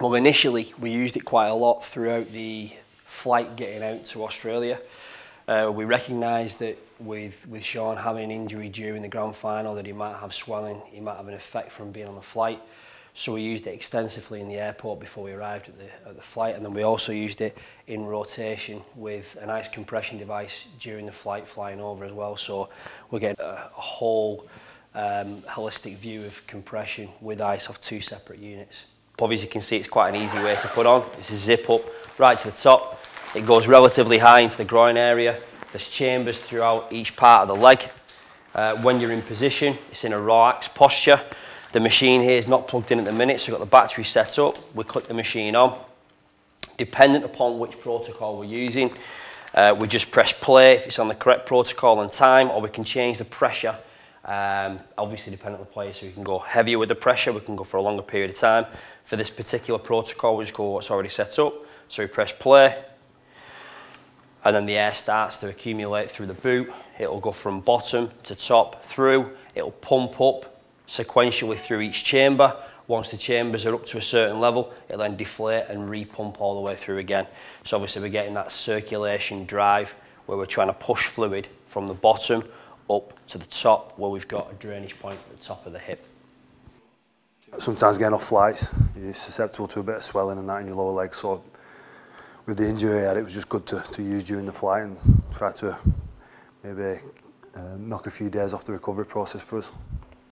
Well, initially we used it quite a lot throughout the flight getting out to Australia. We recognised that with Sean having an injury during the grand final that he might have swelling, he might have an effect from being on the flight. So we used it extensively in the airport before we arrived at the flight, and then we also used it in rotation with an ice compression device during the flight flying over as well. So we're getting a whole holistic view of compression with ice off 2 separate units. Obviously you can see it's quite an easy way to put on. It's a zip up right to the top. It goes relatively high into the groin area. There's chambers throughout each part of the leg. When you're in position, it's in a relaxed posture. The machine here is not plugged in at the minute, so we've got the battery set up. We click the machine on. Dependent upon which protocol we're using, we just press play if it's on the correct protocol and time, or we can change the pressure, obviously depending on the player, so we can go heavier with the pressure, we can go for a longer period of time. For this particular protocol, we just go what's already set up. So we press play, and then the air starts to accumulate through the boot. It'll go from bottom to top through. It'll pump up sequentially through each chamber. Once the chambers are up to a certain level, it'll then deflate and re-pump all the way through again. So obviously we're getting that circulation drive where we're trying to push fluid from the bottom up to the top, where we've got a drainage point at the top of the hip. Sometimes getting off flights, you're susceptible to a bit of swelling and that in your lower legs. So with the injury I had, it was just good to use during the flight and try to maybe knock a few days off the recovery process for us.